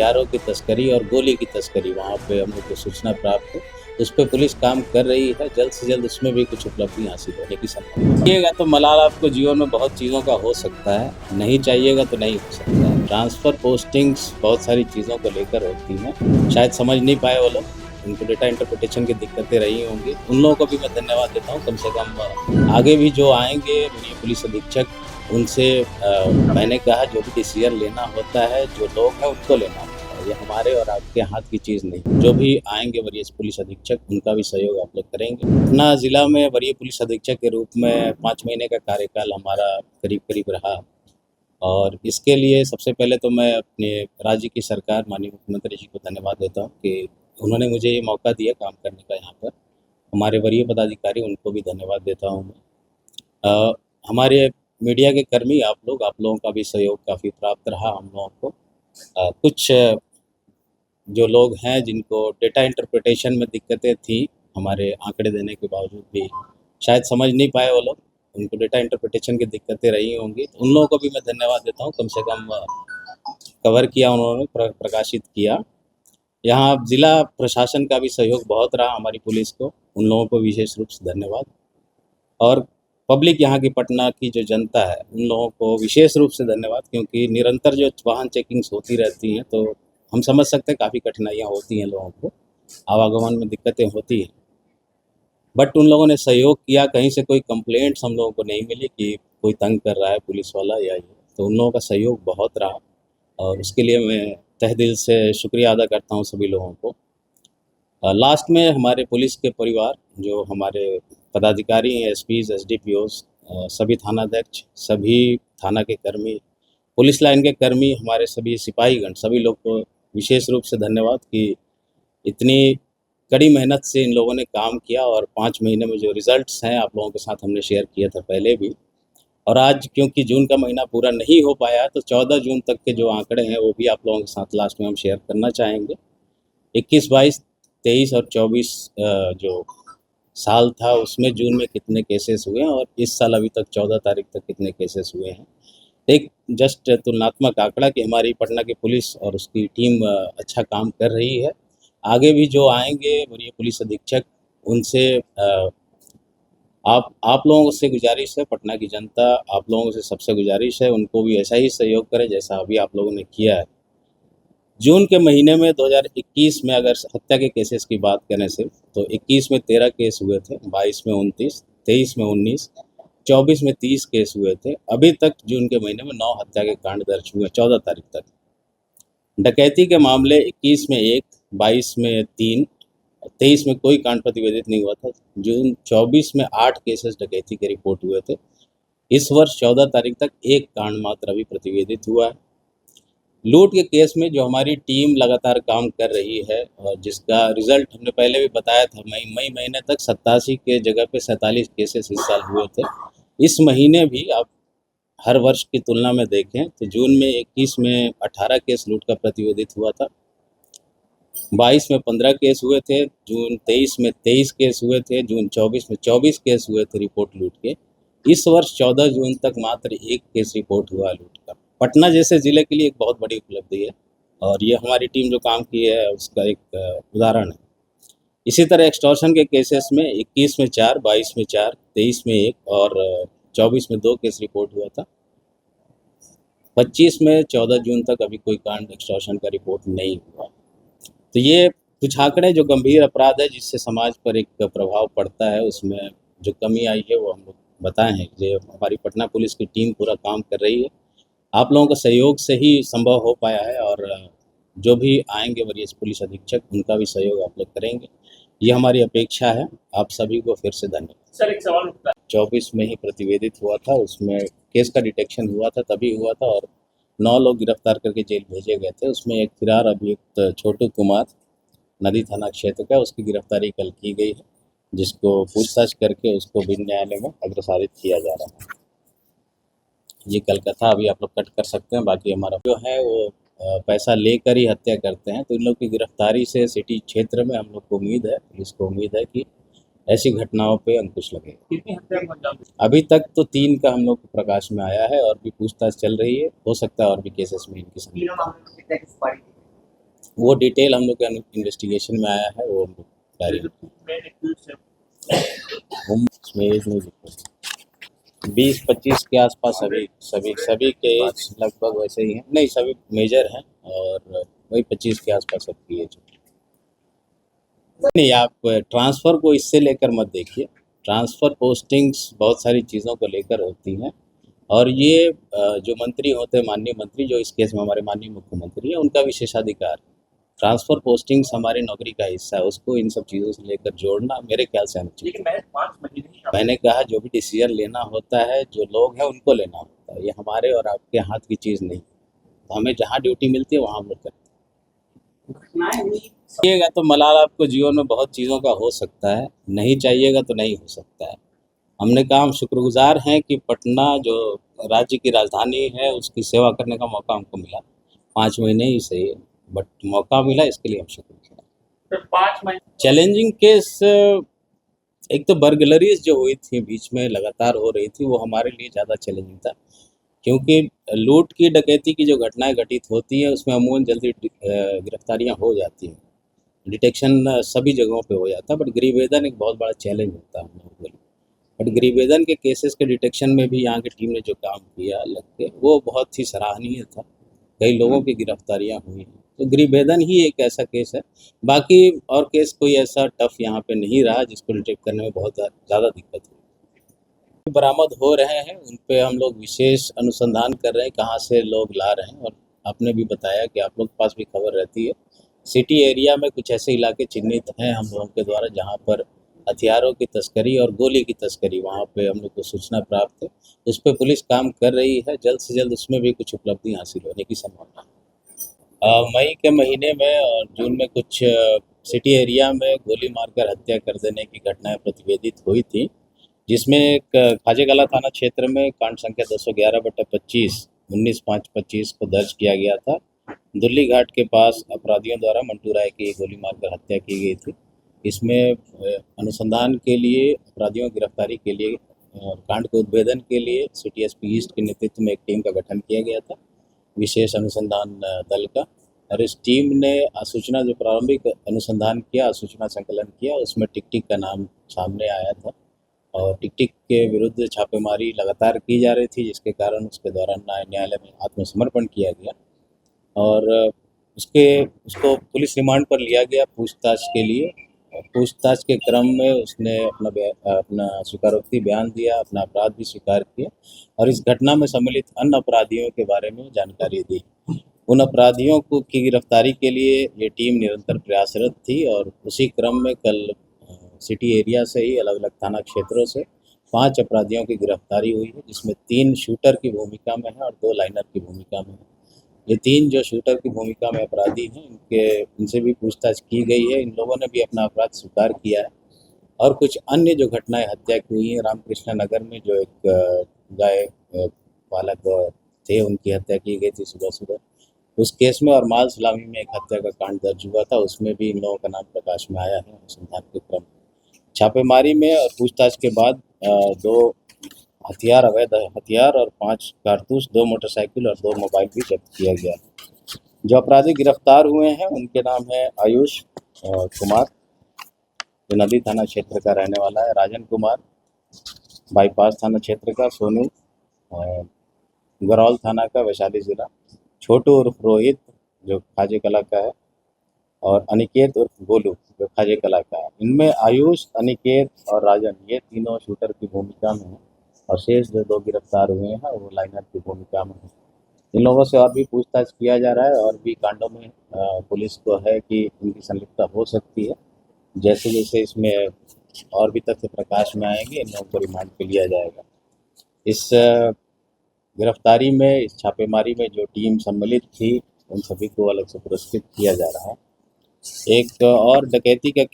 हथियारों की तस्करी और गोली की तस्करी वहाँ पे हम लोग को सूचना प्राप्त है। उस पे पुलिस काम कर रही है, जल्द से जल्द उसमें भी कुछ उपलब्धि हासिल होने की संभावना चाहिएगा तो मलाल आपको जीवन में बहुत चीज़ों का हो सकता है, नहीं चाहिएगा तो नहीं हो सकता है। ट्रांसफ़र पोस्टिंग्स बहुत सारी चीज़ों को लेकर होती हैं, शायद समझ नहीं पाए वो लोग, उनको डेटा इंटरप्रिटेशन की दिक्कतें रही होंगी। उन लोगों को भी मैं धन्यवाद देता हूँ, कम से कम आगे भी जो आएँगे वरीय पुलिस अधीक्षक उनसे मैंने कहा जो भी डिसीजन लेना होता है, जो लोग हैं उनको लेना होता है, ये हमारे और आपके हाथ की चीज़ नहीं। जो भी आएँगे वरीय पुलिस अधीक्षक उनका भी सहयोग आप लोग करेंगे। पटना ज़िला में वरीय पुलिस अधीक्षक के रूप में 5 महीने का कार्यकाल हमारा करीब-करीब रहा और इसके लिए सबसे पहले तो मैं अपने राज्य की सरकार माननीय मुख्यमंत्री जी को धन्यवाद देता हूँ कि उन्होंने मुझे ये मौका दिया काम करने का यहाँ पर। हमारे वरीय पदाधिकारी उनको भी धन्यवाद देता हूँ मैं। हमारे मीडिया के कर्मी आप लोगों का भी सहयोग काफ़ी प्राप्त रहा हम लोगों को। कुछ जो लोग हैं जिनको डेटा इंटरप्रिटेशन में दिक्कतें थी, हमारे आंकड़े देने के बावजूद भी शायद समझ नहीं पाए वो लोग, उनको डेटा इंटरप्रिटेशन की दिक्कतें रही होंगी, तो उन लोगों को भी मैं धन्यवाद देता हूँ, कम से कम कवर किया उन्होंने, प्रकाशित किया। यहाँ ज़िला प्रशासन का भी सहयोग बहुत रहा हमारी पुलिस को, उन लोगों को विशेष रूप से धन्यवाद। और पब्लिक यहाँ की पटना की जो जनता है, उन लोगों को विशेष रूप से धन्यवाद क्योंकि निरंतर जो वाहन चेकिंग्स होती रहती हैं, तो हम समझ सकते हैं काफ़ी कठिनाइयाँ होती हैं लोगों को, आवागमन में दिक्कतें होती हैं। बट उन लोगों ने सहयोग किया, कहीं से कोई कंप्लेंट्स हम लोगों को नहीं मिली कि कोई तंग कर रहा है पुलिस वाला या ये, तो उन लोगों का सहयोग बहुत रहा और उसके लिए मैं तहे दिल से शुक्रिया अदा करता हूँ सभी लोगों को। लास्ट में हमारे पुलिस के परिवार, जो हमारे पदाधिकारी हैं, एसपीज़, एसडीपीओज़, सभी थानाध्यक्ष, सभी थाना के कर्मी, पुलिस लाइन के कर्मी, हमारे सभी सिपाहीगण, सभी लोग को विशेष रूप से धन्यवाद कि इतनी कड़ी मेहनत से इन लोगों ने काम किया और 5 महीने में जो रिज़ल्ट्स हैं आप लोगों के साथ हमने शेयर किया था पहले भी। और आज क्योंकि जून का महीना पूरा नहीं हो पाया तो 14 जून तक के जो आंकड़े हैं वो भी आप लोगों के साथ लास्ट में हम शेयर करना चाहेंगे। 21, 22, 23 और 24 जो साल था उसमें जून में कितने केसेस हुए हैं और इस साल अभी तक 14 तारीख तक कितने केसेस हुए हैं। एक जस्ट तुलनात्मक आंकड़ा कि हमारी पटना की पुलिस और उसकी टीम अच्छा काम कर रही है। आगे भी जो आएँगे वरीय पुलिस अधीक्षक उनसे आप लोगों से गुजारिश है, पटना की जनता आप लोगों से सबसे गुजारिश है, उनको भी ऐसा ही सहयोग करें जैसा अभी आप लोगों ने किया है। जून के महीने में 2021 में अगर हत्या के केसेस की बात करें सिर्फ, तो 21 में 13 केस हुए थे, 22 में 29, 23 में 19, 24 में 30 केस हुए थे। अभी तक जून के महीने में 9 हत्या के कांड दर्ज हुए 14 तारीख तक। डकैती के मामले 21 में 1, 22 में 3, 23 में कोई कांड प्रतिवेदित नहीं हुआ था। जून 24 में 8 केसेस डकैती के रिपोर्ट हुए थे। इस वर्ष 14 तारीख तक 1 कांड मात्र अभी प्रतिवेदित हुआ है। लूट के केस में जो हमारी टीम लगातार काम कर रही है और जिसका रिजल्ट हमने पहले भी बताया था, मई महीने तक 87 के जगह पे 47 केसेस इस साल हुए थे। इस महीने भी आप हर वर्ष की तुलना में देखें तो जून में 21 में 18 केस लूट का प्रतिवेदित हुआ था, 22 में 15 केस हुए थे, जून 23 में 23 केस हुए थे, जून 24 में 24 केस हुए थे रिपोर्ट लूट के। इस वर्ष 14 जून तक मात्र 1 केस रिपोर्ट हुआ लूट का। पटना जैसे ज़िले के लिए एक बहुत बड़ी उपलब्धि है और ये हमारी टीम जो काम की है उसका एक उदाहरण है। इसी तरह एक्सटॉर्शन के केसेस में 21 में 4, 22 में 4, 23 में 1 और 24 में 2 केस रिपोर्ट हुआ था। 25 में 14 जून तक अभी कोई कांड एक्सटॉर्शन का रिपोर्ट नहीं हुआ। तो ये कुछ आंकड़े जो गंभीर अपराध है जिससे समाज पर एक प्रभाव पड़ता है, उसमें जो कमी आई है वो हम लोग बताए हैं। जो हमारी पटना पुलिस की टीम पूरा काम कर रही है, आप लोगों के सहयोग से ही संभव हो पाया है और जो भी आएंगे वरीय पुलिस अधीक्षक उनका भी सहयोग आप लोग करेंगे, ये हमारी अपेक्षा है। आप सभी को फिर से धन्यवाद। सर एक सवाल उठता है, 24 में ही प्रतिवेदित हुआ था, उसमें केस का डिटेक्शन हुआ था तभी हुआ था और 9 लोग गिरफ्तार करके जेल भेजे गए थे। उसमें एक फरार अभियुक्त छोटू कुमार नदी थाना क्षेत्र का, उसकी गिरफ्तारी कल की गई है, जिसको पूछताछ करके उसको भिन्न न्यायालय में अग्रसारित किया जा रहा है। ये कल कथा अभी आप लोग कट कर सकते हैं। बाकी हमारा जो है वो पैसा लेकर ही हत्या करते हैं, तो इन लोग की गिरफ्तारी से सिटी क्षेत्र में हम लोग को उम्मीद है, पुलिस को उम्मीद है कि ऐसी घटनाओं पे अंकुश लगेगा। कितनी हत्या को अंजाम दिया? अभी तक तो 3 का हम लोग को प्रकाश में आया है और भी पूछताछ चल रही है, हो सकता है और भी केसेस में इनकी तीनों संलिप्तता। मामलों में कितने की सुपारी दी? वो डिटेल हम लोग के इन्वेस्टिगेशन में आया है, वो हम लोग जारी हम उसमें एज नहीं लिखा। 20-25 के आसपास सभी सभी सभी के एज लगभग वैसे ही हैं, नहीं सभी मेजर हैं और वही 25 के आसपास सबकी एज है। नहीं, आप ट्रांसफ़र को इससे लेकर मत देखिए। ट्रांसफ़र पोस्टिंग्स बहुत सारी चीज़ों को लेकर होती हैं और ये जो मंत्री होते हैं, माननीय मंत्री, जो इस केस में हमारे माननीय मुख्यमंत्री हैं, उनका विशेषाधिकार है। ट्रांसफ़र पोस्टिंग्स हमारी नौकरी का हिस्सा है, उसको इन सब चीज़ों से लेकर जोड़ना मेरे ख्याल से अनुचित लेकिन है। मैं 5 महीने ही मैंने कहा जो भी डिसीजन लेना होता है, जो लोग हैं उनको लेना होता है, ये हमारे और आपके हाथ की चीज़ नहीं। तो हमें जहाँ ड्यूटी मिलती है वहाँ हम लोग करते हैं। घटनाएं हुई चाहिएगा तो मलाल आपको जीवन में बहुत चीज़ों का हो सकता है, नहीं चाहिएगा तो नहीं हो सकता है। हमने कहा हम शुक्रगुज़ार हैं कि पटना जो राज्य की राजधानी है, उसकी सेवा करने का मौका हमको मिला। 5 महीने ही सही, बट मौका मिला, इसके लिए हम शुक्रगुज़ार हैं। फिर 5 महीने चैलेंजिंग केस एक तो बर्गलरीज़ जो हुई थी बीच में लगातार हो रही थी, वो हमारे लिए ज़्यादा चैलेंजिंग था। क्योंकि लूट की, डकैती की जो घटनाएँ घटित होती हैं, उसमें अमूमन जल्दी गिरफ्तारियाँ हो जाती हैं। डिटेक्शन सभी जगहों पे हो जाता है, बट गृहवेदन एक बहुत बड़ा चैलेंज होता है हम लोगों के लिए। बट गृहवेदन के केसेस के डिटेक्शन में भी यहाँ की टीम ने जो काम किया लग के, वो बहुत ही सराहनीय था। कई लोगों की गिरफ्तारियाँ हुई हैं, तो गृहवेदन ही एक ऐसा केस है। बाकी और केस कोई ऐसा टफ यहाँ पे नहीं रहा जिसको डिटेक्ट करने में बहुत ज़्यादा दिक्कत हुई। बरामद हो रहे हैं, उन पे हम लोग विशेष अनुसंधान कर रहे हैं, कहाँ से लोग ला रहे हैं। और आपने भी बताया कि आप लोग के पास भी खबर रहती है, सिटी एरिया में कुछ ऐसे इलाके चिन्हित हैं हम लोगों के द्वारा जहाँ पर हथियारों की तस्करी और गोली की तस्करी, वहाँ पे हम लोग को सूचना प्राप्त है। उस पे पुलिस काम कर रही है, जल्द से जल्द उसमें भी कुछ उपलब्धि हासिल होने की संभावना है। मई के महीने में और जून में कुछ सिटी एरिया में गोली मारकर हत्या कर देने की घटनाएं प्रतिवेदित हुई थी, जिसमें एक खाजेकला थाना क्षेत्र में कांड संख्या 211/25 19/5/25 को दर्ज किया गया था। दुल्ली घाट के पास अपराधियों द्वारा मंटू राय की गोली मारकर हत्या की गई थी। इसमें अनुसंधान के लिए, अपराधियों की गिरफ्तारी के लिए और कांड के उद्भेदन के लिए सिटी एसपी ईस्ट के नेतृत्व में एक टीम का गठन किया गया था, विशेष अनुसंधान दल का। और इस टीम ने सूचना, जो प्रारंभिक अनुसंधान किया, सूचना संकलन किया, उसमें टिक-टिक का नाम सामने आया था और टिक-टिक के विरुद्ध छापेमारी लगातार की जा रही थी, जिसके कारण उसके दौरान न्यायालय में आत्मसमर्पण किया गया और उसको पुलिस रिमांड पर लिया गया पूछताछ के लिए। और पूछताछ के क्रम में उसने अपना स्वीकारोक्ति बयान दिया, अपना अपराध भी स्वीकार किया और इस घटना में सम्मिलित अन्य अपराधियों के बारे में जानकारी दी। उन अपराधियों की गिरफ्तारी के लिए ये टीम निरंतर प्रयासरत थी और उसी क्रम में कल सिटी एरिया से ही अलग अलग थाना क्षेत्रों से 5 अपराधियों की गिरफ्तारी हुई है, जिसमें 3 शूटर की भूमिका में है और 2 लाइनर की भूमिका में है। ये 3 जो शूटर की भूमिका में अपराधी हैं, इनसे भी पूछताछ की गई है। इन लोगों ने भी अपना अपराध स्वीकार किया है और कुछ अन्य जो घटनाएं हत्या की हुई हैं, रामकृष्ण नगर में जो एक गाय पालक थे, उनकी हत्या की गई थी सुबह-सुबह, उस केस में, और माल सलामी में एक हत्या का कांड दर्ज हुआ था, उसमें भी इन लोगों का नाम प्रकाश में आया है अनुसंधान के क्रम में। छापेमारी में और पूछताछ के बाद 2 अवैध हथियार और 5 कारतूस, 2 मोटरसाइकिल और 2 मोबाइल भी जब्त किया गया है। जो अपराधी गिरफ्तार हुए हैं उनके नाम है आयुष कुमार, जो नदी थाना क्षेत्र का रहने वाला है, राजन कुमार बाईपास थाना क्षेत्र का, सोनू गरौल थाना का, वैशाली जिला, छोटू उर्फ रोहित जो खाजेकला का है, और अनिकेत उर्फ गोलू जो खाजेकला का है। इनमें आयुष, अनिकेत और राजन, ये तीनों शूटर की भूमिका में हैं और शेष जो 2 गिरफ्तार हुए हैं वो लाइनर की भूमिका में हैं। इन लोगों से और भी पूछताछ किया जा रहा है और भी कांडों में पुलिस को है कि इनकी संलिप्तता हो सकती है। जैसे जैसे इसमें और भी तथ्य प्रकाश में आएंगे, इन लोगों को रिमांड पे लिया जाएगा। इस गिरफ्तारी में, इस छापेमारी में जो टीम सम्मिलित थी, उन सभी को अलग से पुरस्कृत किया जा रहा है। एक और डकैती का